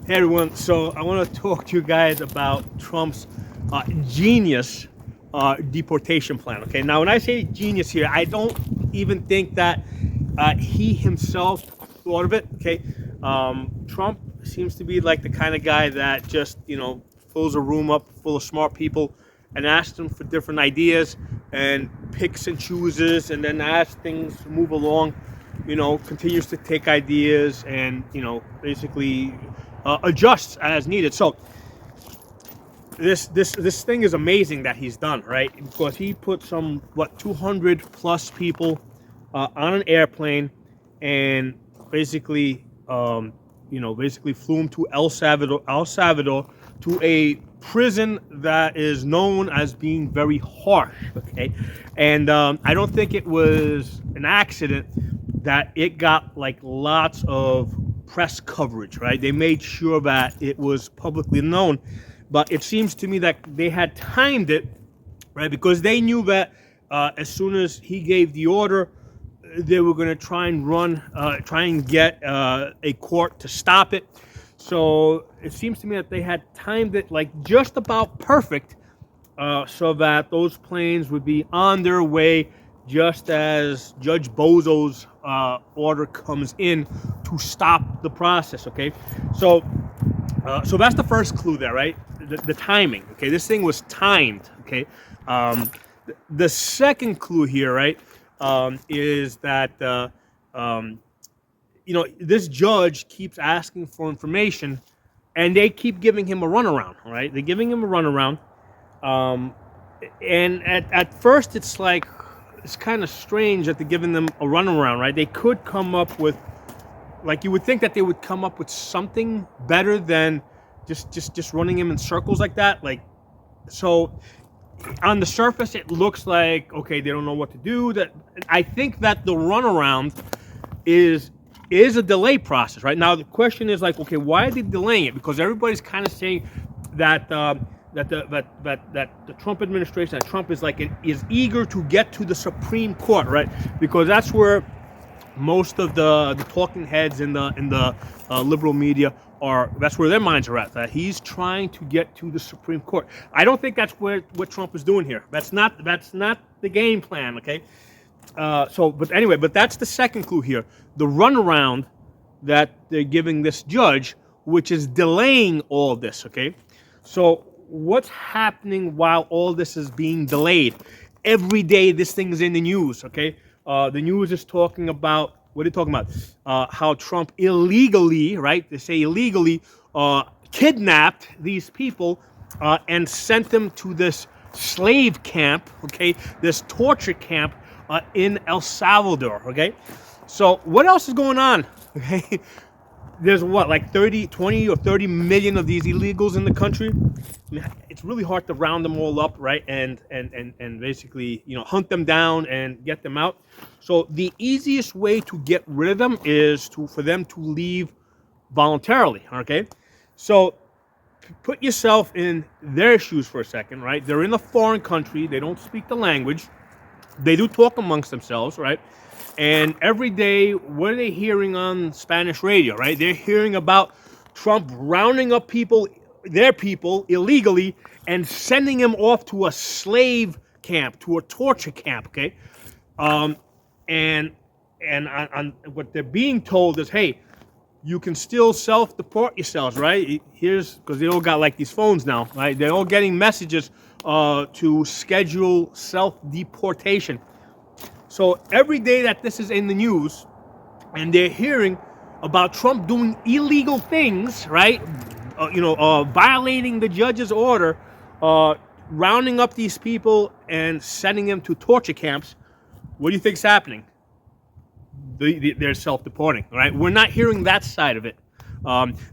Hey everyone, so I want to talk to you guys about Trump's genius deportation plan. Okay, now when I say genius here, I don't even think that he himself thought of it. Okay, Trump seems to be like the kind of guy that just fills a room up full of smart people and asks them for different ideas and picks and chooses, and then as things move along, continues to take ideas and basically adjusts as needed. So this thing is amazing that he's done, right? Because he put 200 plus people on an airplane and basically basically flew them to El Salvador, to a prison that is known as being very harsh. Okay, and I don't think it was an accident that it got like lots of press coverage, right? They made sure that it was publicly known, but it seems to me that they had timed it, right? Because they knew that as soon as he gave the order, they were going to try and get a court to stop it. So it seems to me that they had timed it like just about perfect, so that those planes would be on their way just as Judge Bozo's order comes in to stop the process. Okay, so that's the first clue there, right? The timing. Okay, this thing was timed. Okay, the second clue here, right, is that this judge keeps asking for information, and they keep giving him a runaround. Right, they're giving him a runaround, and at first it's like, it's kind of strange that they're giving them a runaround, right? They could come up with, like, you would think that they would come up with something better than just running him in circles like that. Like, so on the surface, it looks like, okay, they don't know what to do. That I think that the runaround is a delay process, right? Now the question is like, okay, why are they delaying it? Because everybody's kind of saying that that the Trump administration, that Trump is eager to get to the Supreme Court, right? Because that's where most of the talking heads in the liberal media are. That's where their minds are at. That he's trying to get to the Supreme Court. I don't think that's what Trump is doing here. That's not the game plan. Okay. But that's the second clue here. The runaround that they're giving this judge, which is delaying all this. Okay. So what's happening while all this is being delayed? Every day this thing is in the news, okay? The news is talking about, what are they talking about? How Trump illegally, right? They say illegally, kidnapped these people and sent them to this slave camp, okay? This torture camp in El Salvador, okay? So what else is going on, okay? There's like 20 or 30 million of these illegals in the country. I mean, it's really hard to round them all up, right? And basically, hunt them down and get them out. So the easiest way to get rid of them is for them to leave voluntarily, okay? So put yourself in their shoes for a second, right? They're in a foreign country. They don't speak the language. They do talk amongst themselves, right? And every day, what are they hearing on Spanish radio, right? They're hearing about Trump rounding up their people, illegally, and sending them off to a slave camp, to a torture camp, okay? And what they're being told is, hey, you can still self-deport yourselves, right? Because they all got like these phones now, right? They're all getting messages to schedule self-deportation. So every day that this is in the news, and they're hearing about Trump doing illegal things, right? Violating the judge's order, rounding up these people and sending them to torture camps. What do you think's happening? They're self-deporting, right? We're not hearing that side of it.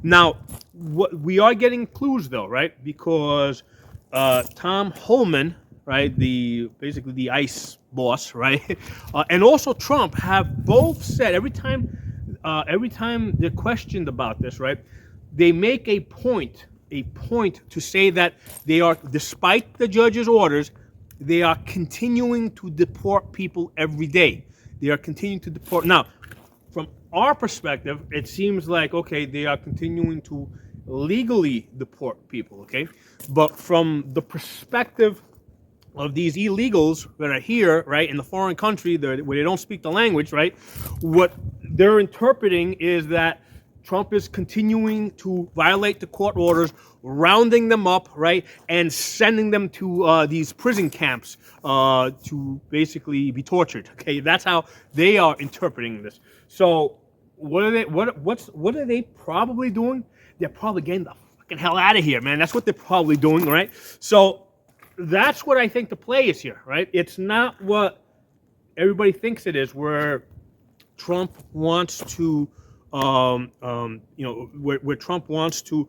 Now, we are getting clues, though, right? Because Tom Homan, right, basically the ICE boss, right, and also Trump have both said every time they're questioned about this, right, they make a point to say that they are, despite the judge's orders, they are continuing to deport people every day. They are continuing to deport. Now, from our perspective, it seems like, okay, they are continuing to legally deport people, okay? But from the perspective of these illegals that are here, right, in the foreign country where they don't speak the language, right, what they're interpreting is that Trump is continuing to violate the court orders, rounding them up, right, and sending them to these prison camps to basically be tortured. Okay, that's how they are interpreting this. So, what are they? What are they probably doing? They're probably getting the fucking hell out of here, man. That's what they're probably doing, right? So, that's what I think the play is here, right? It's not what everybody thinks it is, where Trump wants to, where Trump wants to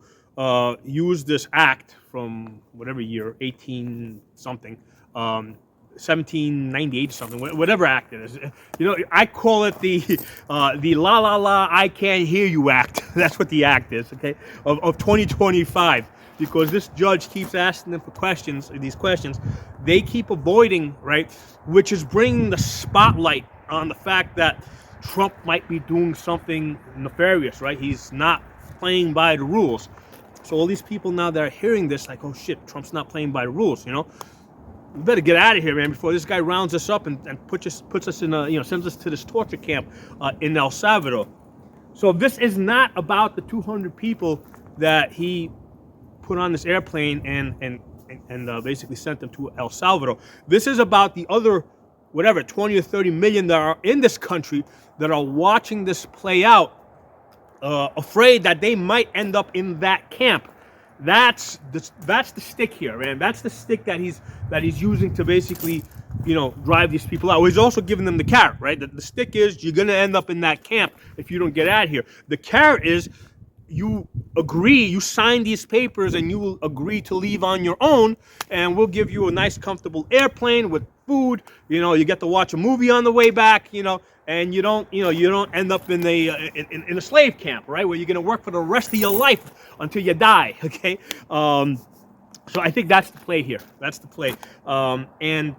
use this act from whatever year, 18 something, 1798 something, whatever act it is. You know, I call it the la la la I can't hear you act. That's what the act is, okay, of 2025. Because this judge keeps asking them for questions, these questions, they keep avoiding, right, which is bringing the spotlight on the fact that Trump might be doing something nefarious, right? He's not playing by the rules. So all these people now that are hearing this, like, oh shit, Trump's not playing by the rules, you know? We better get out of here, man, before this guy rounds us up and puts us in a, sends us to this torture camp in El Salvador. So this is not about the 200 people that he put on this airplane and basically sent them to El Salvador. This is about the other, whatever, 20 or 30 million that are in this country that are watching this play out, afraid that they might end up in that camp. That's the stick here, man. That's the stick that he's using to basically, drive these people out. Well, he's also giving them the carrot, right? The stick is you're gonna end up in that camp if you don't get out of here. The carrot is you sign these papers and you will agree to leave on your own, and we'll give you a nice comfortable airplane with food, you get to watch a movie on the way back, and you don't end up in a slave camp, right, where you're going to work for the rest of your life until you die, okay? So I think that's the play here. That's the play. And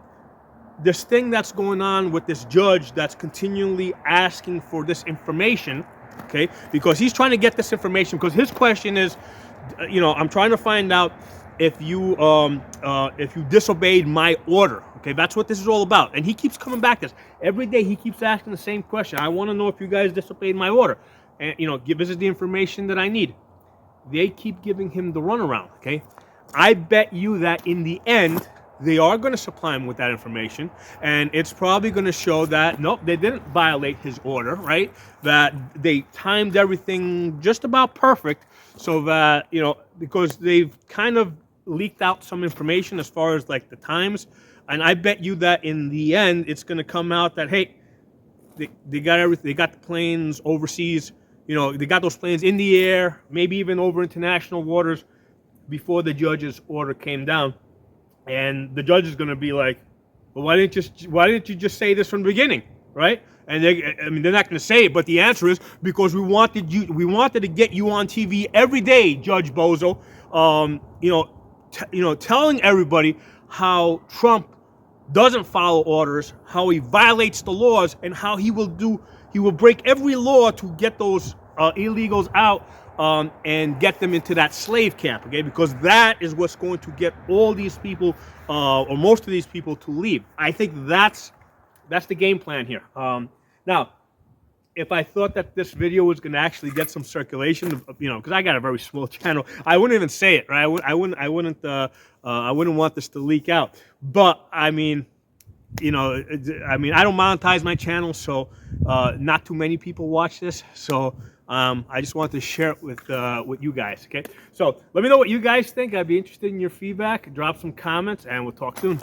this thing that's going on with this judge that's continually asking for this information, okay, because he's trying to get this information, because his question is, I'm trying to find out if you disobeyed my order, okay? That's what this is all about. And he keeps coming back to this every day. He keeps asking the same question. I want to know if you guys disobeyed my order, and this is the information that I need. They keep giving him the runaround, okay? I bet you that in the end they are going to supply him with that information, and it's probably going to show that, nope, they didn't violate his order, right? That they timed everything just about perfect, so that, because they've kind of leaked out some information as far as like the times, and I bet you that in the end it's going to come out that, hey, they got everything, they got the planes overseas, they got those planes in the air, maybe even over international waters before the judge's order came down. And the judge is going to be like, well, why didn't you just say this from the beginning, right? And they're not going to say it, but the answer is because we wanted to get you on TV every day, Judge Bozo, telling everybody how Trump doesn't follow orders, how he violates the laws, and how he will break every law to get those illegals out. And get them into that slave camp, okay? Because that is what's going to get all these people, or most of these people, to leave. I think that's the game plan here. Now, if I thought that this video was going to actually get some circulation, because I got a very small channel, I wouldn't even say it, right? I wouldn't want this to leak out. But I mean, I don't monetize my channel, so not too many people watch this. So I just wanted to share it with you guys, okay? So let me know what you guys think. I'd be interested in your feedback. Drop some comments, and we'll talk soon.